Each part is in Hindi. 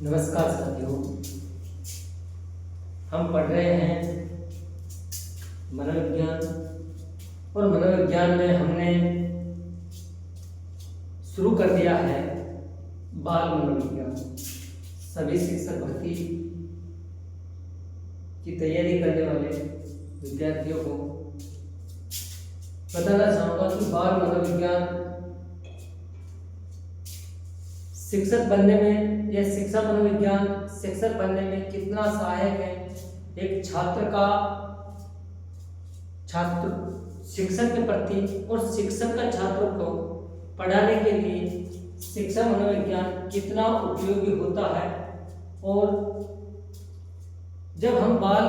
नमस्कार साथियों, हम पढ़ रहे हैं मनोविज्ञान और मनोविज्ञान में हमने शुरू कर दिया है बाल मनोविज्ञान। सभी शिक्षक भर्ती की तैयारी करने वाले विद्यार्थियों को बताना चाहूँगा कि बाल मनोविज्ञान शिक्षक बनने में या शिक्षा मनोविज्ञान शिक्षक बनने में कितना सहायक है। एक छात्र शिक्षक के प्रति और शिक्षक का छात्रों को पढ़ाने के लिए शिक्षा मनोविज्ञान कितना उपयोगी होता है। और जब हम बाल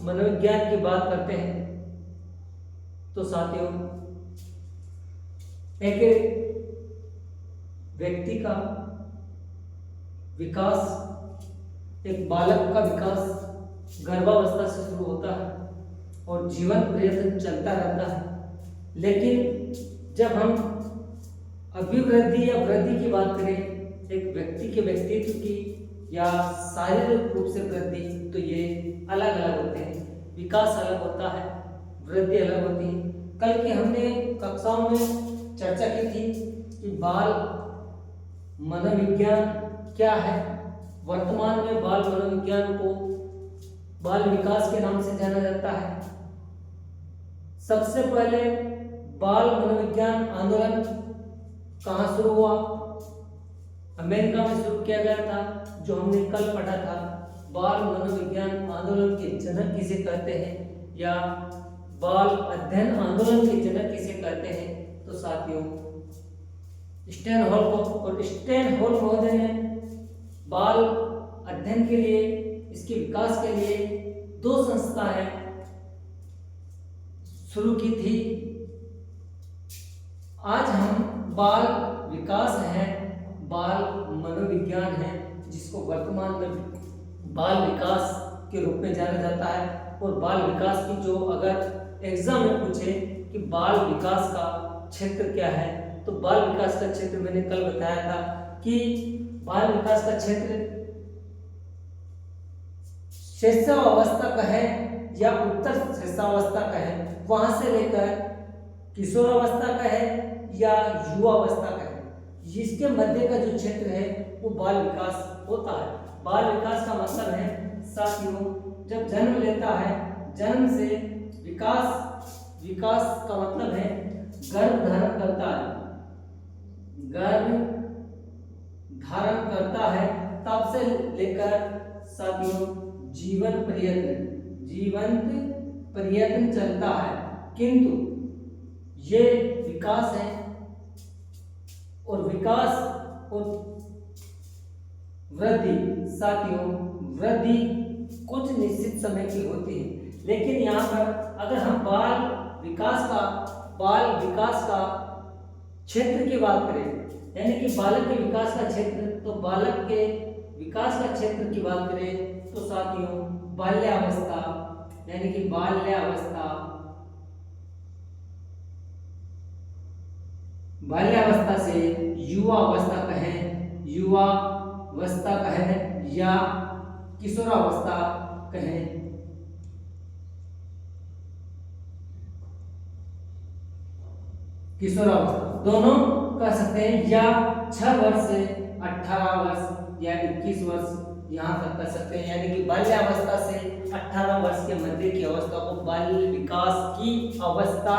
मनोविज्ञान की बात करते हैं तो साथियों, एक व्यक्ति का विकास, एक बालक का विकास गर्भावस्था से शुरू होता है और जीवन पर्यंत चलता रहता है। लेकिन जब हम अभिवृद्धि या वृद्धि की बात करें, एक व्यक्ति के व्यक्तित्व की या शारीरिक रूप से वृद्धि, तो ये अलग अलग होते हैं। विकास अलग होता है, वृद्धि अलग होती है। कल की हमने कक्षाओं में चर्चा की थी कि बाल मनोविज्ञान क्या है। वर्तमान में बाल मनोविज्ञान को बाल विकास के नाम से जाना जाता है। सबसे पहले बाल मनोविज्ञान आंदोलन कहाँ शुरू हुआ? अमेरिका में शुरू किया गया था, जो हमने कल पढ़ा था। बाल मनोविज्ञान आंदोलन के जनक किसे कहते हैं या बाल अध्ययन आंदोलन के जनक किसे कहते हैं? तो साथियों, स्टैन हॉल को, और स्टैन हॉल महोदय ने बाल अध्ययन के लिए, इसके विकास के लिए दो संस्थाएं शुरू की थी। आज हम बाल विकास है, बाल मनोविज्ञान है, जिसको वर्तमान में बाल विकास के रूप में जाना जाता है। और बाल विकास की जो अगर एग्जाम में पूछे कि बाल विकास का क्षेत्र क्या है, तो बाल विकास का क्षेत्र मैंने कल बताया था कि बाल विकास का क्षेत्र शिशुअवस्था का है या उत्तर शिशुअवस्था का है, वहां से लेकर किशोरावस्था का है या युवावस्था का है, इसके मध्य का जो क्षेत्र है वो बाल विकास होता है। बाल विकास का मतलब है साथियों, जब जन्म लेता है, जन्म से विकास का मतलब है गर्भ धारण करता है, गर्भ धारण करता है, तब से लेकर साथियों जीवन पर्यंत चलता है। किंतु ये विकास है, और विकास और वृद्धि साथियों, वृद्धि कुछ निश्चित समय की होती है। लेकिन यहाँ पर अगर हम बाल विकास का क्षेत्र की बात करें, यानी कि बालक के विकास का क्षेत्र, तो बालक के विकास का क्षेत्र की बात करें तो साथियों बाल्यावस्था, यानी कि बाल्यावस्था से युवावस्था कहें या किशोरावस्था कहें, दोनों कह सकते हैं, या 6 वर्ष से 18 वर्ष या 21 वर्ष यहाँ तक कर सकते हैं। यानी कि बाल्यावस्था से 18 वर्ष के मध्य की अवस्था को बाल विकास की अवस्था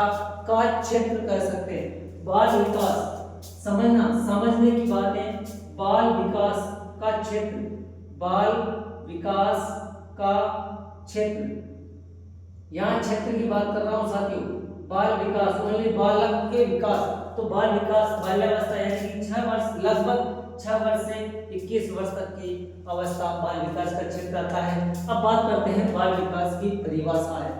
का क्षेत्र कह सकते हैं। बाल विकास समझने की बात है। बाल विकास का क्षेत्र, बाल विकास का क्षेत्र, यहाँ क्षेत्र की बात कर रहा हूँ साथियों। बाल विकास ओनली बालक के विकास, तो बाल विकास बाल्यावस्था यानी कि 6 वर्ष, लगभग 6 वर्ष से 21 वर्ष तक की अवस्था बाल विकास का क्षेत्र आता है। अब बात करते हैं बाल विकास की परिभाषा है।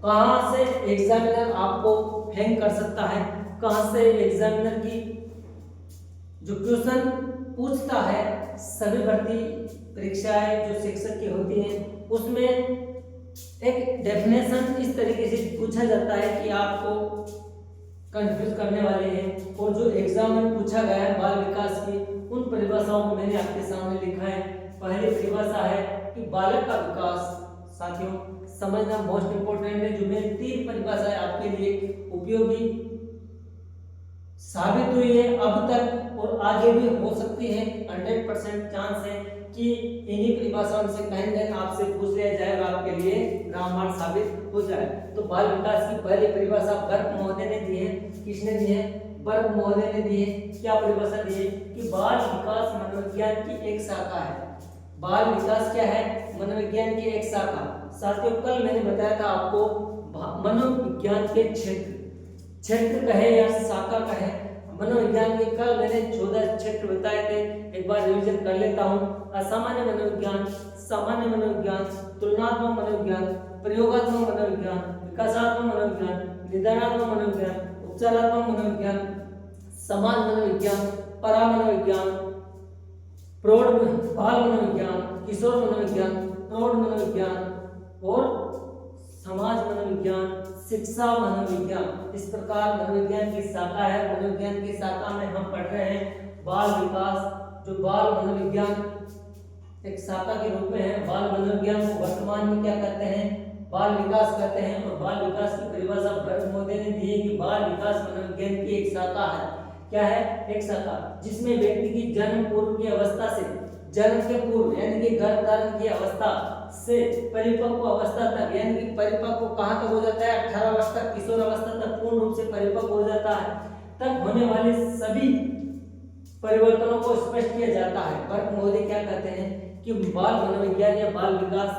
कहाँ से एग्जामिनर आपको हैंग कर सकता है, कहाँ से एग्जामिनर की जो क्वेश्चन पूछता है, सभी भर्ती परीक्षाएं जो शिक्षक की होती हैं उसमें एक डेफिनेशन इस तरीके से पूछा जाता है कि आपको कंफ्यूज करने वाले हैं। और जो एग्जाम में पूछा गया है बाल विकास की, उन परिभाषाओं को मैंने आपके सामने लिखा है पहली परिभाषा है कि बालक का विकास। साथियों समझना मोस्ट इंपोर्टेंट है। जो मेरी 3 परिभाषाएं आपके लिए उपयोगी साबित हुई है अब तक और आगे भी हो सकती है, 100% चांस है कि इन्हीं परिभाषाओं से कहीं ना कहीं आपसे पूछ लिया जाए और आपके लिए रामबाण साबित हो जाए। तो बाल विकास की पहली परिभाषा बर्क महोदय ने दी है। किसने दी है? बर्क महोदय ने दी है। क्या परिभाषा दी है? कि बाल विकास मनोविज्ञान की एक शाखा है। बाल विकास क्या है? मनोविज्ञान की एक शाखा। साथियों कल मैंने बताया था आपको मनोविज्ञान के क्षेत्र कहे या शाखा कहे, मनोविज्ञान के कल मैंने 14 क्षेत्र बताए थे। एक बार रिवीजन कर लेता हूँ। असामान्य मनोविज्ञान, सामान्य मनोविज्ञान, तुलनात्मक मनोविज्ञान, प्रयोगात्मक मनोविज्ञान, विकासात्मक मनोविज्ञान, निदानात्मक मनोविज्ञान, उपचारात्मक मनोविज्ञान, समाज मनोविज्ञान, परा मनोविज्ञान, प्रौढ़ बाल मनोविज्ञान, किशोर मनोविज्ञान, प्रौढ़ मनोविज्ञान और समाज मनोविज्ञान, शिक्षा मनोविज्ञान। इस प्रकार मनोविज्ञान की शाखा है। मनोविज्ञान की शाखा में हम पढ़ रहे हैं बाल विकास। जो बाल मनोविज्ञान एक शाखा के रूप में है। बाल मनोविज्ञान को वर्तमान में क्या कहते हैं? बाल विकास कहते हैं। और बाल विकास की परिभाषा बर्क महोदय ने दी है कि बाल विकास मनोविज्ञान की एक शाखा है। क्या है? एक शाखा जिसमें व्यक्ति की जन्म पूर्व की अवस्था से, जन्म के पूर्व यानी कि गर्भ धारण की अवस्था से परिपक्व अवस्था तक, यानी कि परिपक्व कहाँ तक हो जाता है? 18 वर्ष तक, किशोर अवस्था तक पूर्ण रूप से परिपक्व हो जाता है, तक होने वाले सभी परिवर्तनों को स्पष्ट किया जाता है। बर्क महोदय क्या कहते हैं कि बाल मनोविज्ञान या बाल विकास,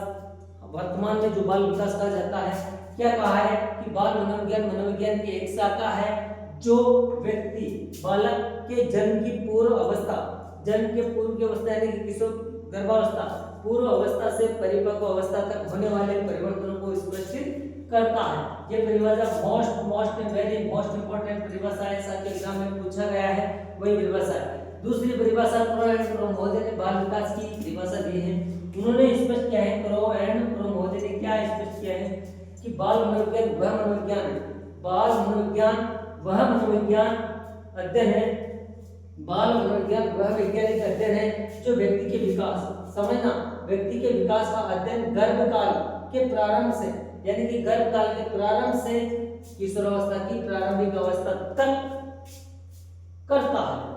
वर्तमान में जो बाल विकास कहा जाता है, क्या कहा है कि बाल मनोविज्ञान मनोविज्ञान की एक शाखा है जो व्यक्ति बालक के जन्म की पूर्व अवस्था, जन्म के पूर्व की अवस्था यानी कि किशोर गर्भावस्था, पूर्व अवस्था से परिपक्व अवस्था तक होने वाले परिवर्तनों को स्पष्ट करता है। ये परिभाषा मोस्ट वेरी मोस्ट इंपोर्टेंट परिभाषा है। साथ ही एग्जाम में पूछा गया है, वही परिभाषा है। दूसरी परिभाषा क्रो एंड क्रो महोदय ने बाल विकास की परिभाषा दी है। उन्होंने स्पष्ट किया है, क्रो एंड क्रो महोदय ने क्या स्पष्ट किया है कि बाल मनोविज्ञान वह मनोविज्ञान है, बाल मनोविज्ञान वह मनोविज्ञान अध्ययन है, बाल मनोविज्ञान वह वैज्ञानिक अध्ययन है जो व्यक्ति के विकास, समझना, व्यक्ति के विकास का अध्ययन गर्भकाल के प्रारंभ से, यानी कि गर्भकाल के प्रारंभ से किशोरावस्था की प्रारंभिक अवस्था तक करता है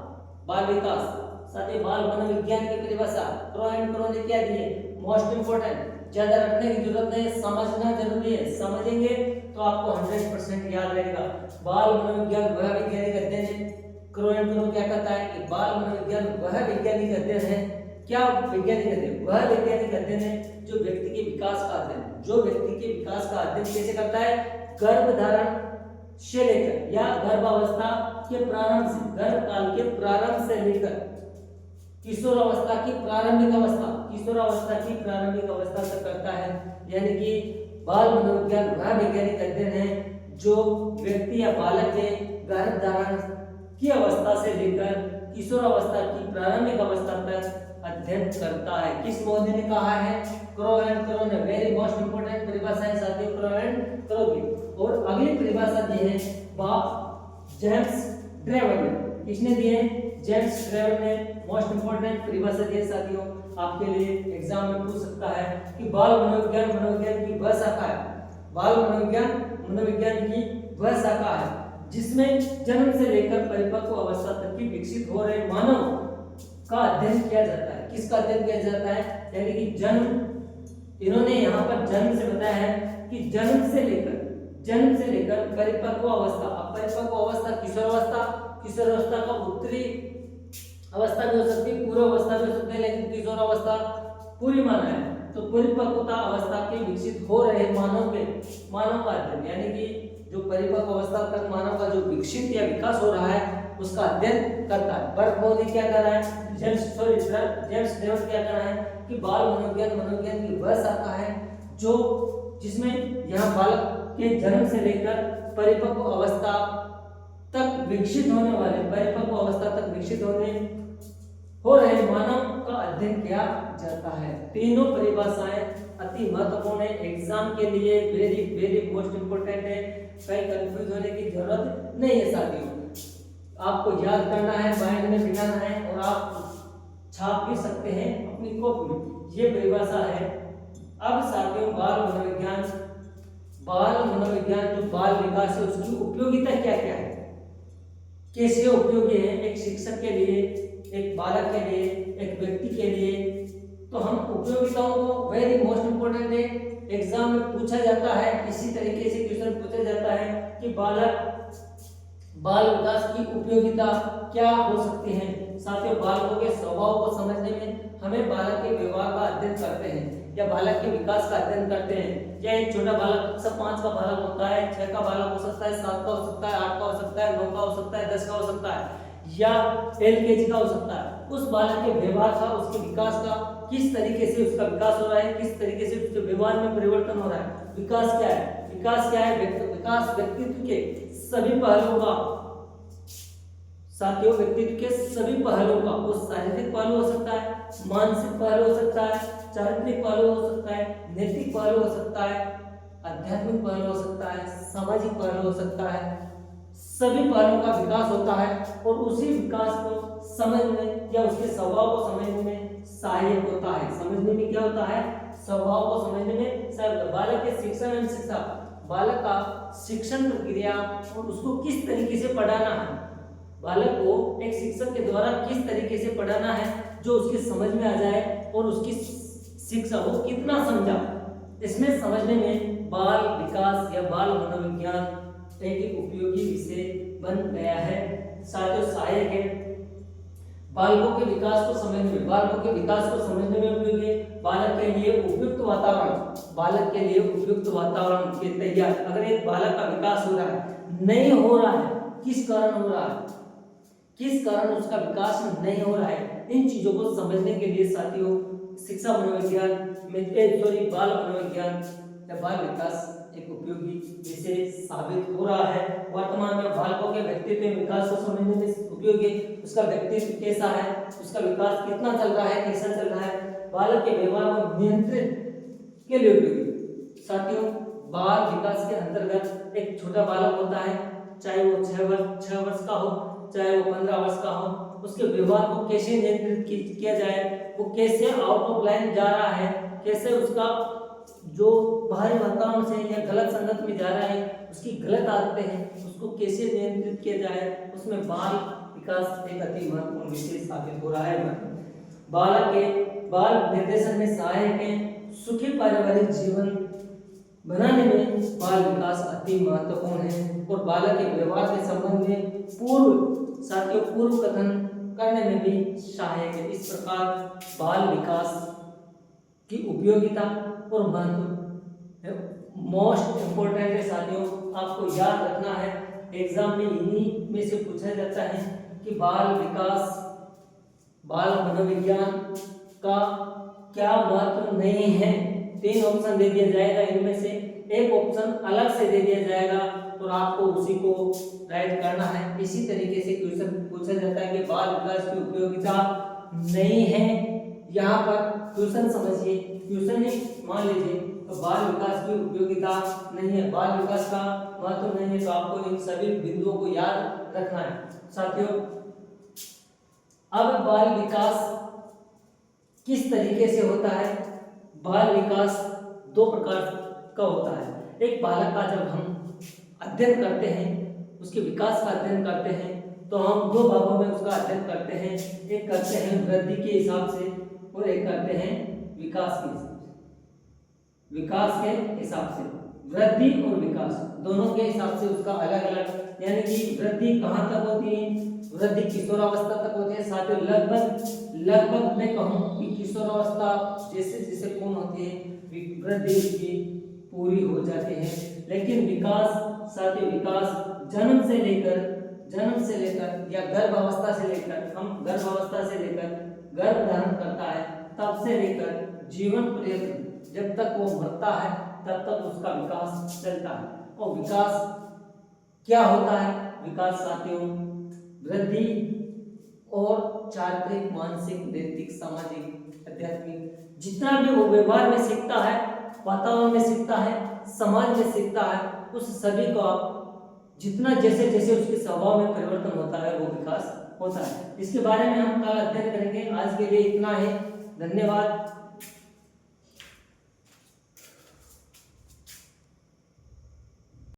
बाल विकास। साथ ही बाल मनोविज्ञान की परिभाषा क्रो एंड क्रो ने क्या दी है? मोस्ट इंपोर्टेंट, ज्यादा रखने की जरूरत नहीं, समझना जरूरी है। समझेंगे तो आपको 100% याद रहेगा। बाल मनोविज्ञान वह वैज्ञानिक अध्ययन है। क्रो एंड क्रो क्या कहता है कि बाल मनोविज्ञान वह वैज्ञानिक अध्ययन है। क्या वैज्ञानिक अध्ययन? वह वैज्ञानिक अध्ययन है जो व्यक्ति के विकास का अध्ययन, जो व्यक्ति के विकास का अध्ययन कैसे करता है? गर्भधारण से लेकर या गर्भावस्था के प्रारंभ से, गर्भकाल के प्रारंभ से लेकर किशोर अवस्था की प्रारंभिक अवस्था, किशोर अवस्था की प्रारंभिक अवस्था तक करता है। यानी कि बाल मनोविज्ञान वह वैज्ञानिक अध्ययन है जो व्यक्ति या बालक के गर्भधारण की अवस्था से लेकर किशोर अवस्था की प्रारंभिक अवस्था तक अध्ययन करता है। किस महोदय ने कहा है? क्रो एंड क्रो ने। वेरी मोस्ट इंपोर्टेंट परिभाषा है साथियों क्रो एंड क्रो की। और अगली परिभाषा दी है जेम्स ड्रेवर ने। किसने दी है? जेम्स ड्रेवर ने मोस्ट इंपोर्टेंट परिभाषा दी है साथियों। आपके लिए एग्जाम में पूछ सकता है कि बाल मनोविज्ञान मनोविज्ञान की वह शाखा है, बाल मनोविज्ञान मनोविज्ञान की वह शाखा है जिसमें जन्म से लेकर परिपक्व अवस्था तक की विकसित हो रहे मानव का अध्ययन किया जाता है। किसका अध्ययन किया जाता है? यानी कि जन्म, इन्होंने यहाँ पर जन्म से बताया है कि जन्म से लेकर परिपक्व अवस्था। अब परिपक्व अवस्था किशोर अवस्था, किशोर अवस्था का उत्तरी अवस्था भी हो सकती है, पूर्व अवस्था भी हो सकती है, लेकिन किशोर अवस्था पूरी माना है। तो परिपक्वता अवस्था के विकसित हो रहे मानव का अध्ययन, यानी कि जो परिपक्व अवस्था तक मानव का जो विकसित या विकास हो रहा है उसका अध्ययन करता है। बर्क महोदय क्या कर रहा है? जेम्स ड्रेवर क्या कर रहा है कि बाल मनोविज्ञान मनोविज्ञान की वह शाखा है जो जिसमें यहाँ बालक के जन्म से लेकर परिपक्व अवस्था तक विकसित होने वाले, परिपक्व अवस्था तक विकसित हो रहे मानव का अध्ययन किया जाता है। तीनों परिभाषाएं अति महत्वपूर्ण है, एग्जाम के लिए वेरी वेरी मोस्ट इंपोर्टेंट है। कहीं कंफ्यूज होने की जरूरत नहीं है साथियों। आपको याद करना है, माइंड में बिठाना है और आप छाप भी सकते हैं अपनी कॉपी में। ये परिभाषा है। अब साथियों बाल मनोविज्ञान जो बाल विकास है उसकी उपयोगिता क्या क्या है, कैसे उपयोगी है एक शिक्षक के लिए, एक बालक के लिए, एक व्यक्ति के लिए। तो हम उपयोगिताओं को वेरी मोस्ट इम्पोर्टेंट है, एग्जाम में पूछा जाता है, इसी तरीके से क्वेश्चन पूछा जाता है कि बाल विकास की उपयोगिता क्या हो सकती है। साथियों बालकों के स्वभाव को समझने में हमें बालक के व्यवहार का अध्ययन करते हैं या बालक के विकास का अध्ययन करते हैं। या एक छोटा बालक अक्सर 5 का बालक होता है, 6 का बालक हो सकता है, 7 का हो सकता है, 8 का हो सकता है, 9 का हो सकता है, 10 का हो सकता है या LKG का हो सकता है। उस बालक के व्यवहार का, उसके विकास का, किस तरीके से उसका विकास हो रहा है, किस तरीके से उसके व्यवहार में परिवर्तन हो रहा है। विकास क्या है? विकास व्यक्तित्व के सभी पहलुओं का, साथियों व्यक्तित्व के सभी पहलुओं का, वो शारीरिक पहलू हो सकता है, मानसिक पहलू हो सकता है, चारित्रिक पहलू हो सकता है, नैतिक पहलू हो सकता है, आध्यात्मिक पहलू हो सकता है, सामाजिक पहलू हो सकता है। सभी पहलुओं का विकास होता है और उसी विकास को समझने या उसके स्वभाव को समझने में सहायक होता है। समझने में क्या होता है? स्वभाव को समझने में सहायक। बालक के शिक्षण एवं शिक्षा, बालक का शिक्षण प्रक्रिया और उसको किस तरीके से पढ़ाना है, बालक को एक शिक्षक के द्वारा किस तरीके से पढ़ाना है जो उसकी समझ में आ जाए और उसकी शिक्षा वो कितना समझा, इसमें समझने में बाल विकास या बाल मनोविज्ञान एक उपयोगी विषय बन गया है। साथियों सहायक है बालकों के विकास को समझने में, उपयोगी है। बालक के लिए उपयुक्त वातावरण के तैयार। अगर एक बालक का विकास हो रहा है, नहीं हो रहा है, किस कारण हो रहा है, किस कारण उसका विकास नहीं हो रहा है, इन चीजों को समझने के लिए साथियों शिक्षा मनोविज्ञान में बाल मनोविज्ञान या बाल विकास एक उपयोगी विषय साबित हो रहा है। वर्तमान में बालकों के व्यक्तित्व विकास को समझने में उपयोगी, उसका व्यक्तित्व कैसा है, उसका विकास कितना चल रहा है, कैसा चल रहा है, बालक के व्यवहार को नियंत्रित के लिए उपयोगी। साथियों बाल विकास के अंतर्गत एक छोटा बालक होता है, चाहे वो 6 वर्ष का हो, चाहे वो 15 वर्ष का हो, उसके व्यवहार को कैसे नियंत्रित किया जाए, वो कैसे आउट ऑफ लाइन जा रहा है, कैसे उसका जो बाहरी वातावरण से या गलत संगत में जा रहा है, उसकी गलत आदतें हैं, उसको कैसे नियंत्रित किया जाए, उसमें बाल विकास एक अति महत्वपूर्ण विषय साबित हो रहा है। बालक के बाल निर्देशन में सहायक है, सुखी पारिवारिक जीवन बनाने में बाल विकास अति महत्वपूर्ण है और बालक के व्यवहार के संबंध में पूर्व कथन करने में भी सहायक है। इस प्रकार बाल विकास की उपयोगिता और महत्व मोस्ट इम्पोर्टेंट है साथियों, आपको याद रखना है। एग्जाम में इन्हीं में से पूछा जाता है कि बाल विकास, बाल मनोविज्ञान का क्या महत्व नहीं है। 3 ऑप्शन दे दिया जाएगा, इनमें से एक ऑप्शन अलग से दे दिया जाएगा और आपको उसी को राइट करना है। इसी तरीके से क्वेश्चन पूछा जाता है कि बाल विकास की उपयोगिता नहीं है। यहाँ पर क्वेश्चन समझिए, क्वेश्चन ही मान लीजिए तो बाल विकास की उपयोगिता नहीं है, बाल विकास का महत्व नहीं है, तो आपको इन सभी बिंदुओं को याद रखना है। साथियों अब बाल विकास किस तरीके से होता है? बाल विकास 2 प्रकार का होता है। एक बालक का जब हम अध्ययन करते हैं, उसके विकास का अध्ययन करते हैं, तो हम 2 भागों में उसका अध्ययन करते हैं। एक करते हैं वृद्धि के हिसाब से और एक करते हैं विकास के हिसाब से। वृद्धि और विकास दोनों के हिसाब से उसका अलग अलग, यानी कि वृद्धि कहाँ तक होती है? वृद्धि किशोरावस्था तक होती है। साथियों लगभग मैं कहूँ कि किशोरावस्था जैसे जैसे पूर्ण होती है वृद्धि उसकी पूरी हो जाती है। लेकिन विकास साथियों, विकास जन्म से लेकर या गर्भावस्था से लेकर गर्भ धारण करता है तब से लेकर जीवन पर्यंत जब तक वो मरता है तब तक उसका विकास चलता है। और विकास क्या होता है? विकास साथियों वृद्धि और चारित्रिक, मानसिक, नैतिक, सामाजिक, आध्यात्मिक जितना भी वो व्यवहार में सीखता है, वातावरण में सीखता है, समाज में सीखता है, उस सभी का जितना जैसे जैसे उसके स्वभाव में परिवर्तन होता है वो विकास होता है। इसके बारे में हम कल अध्ययन करेंगे। आज के लिए इतना है। धन्यवाद।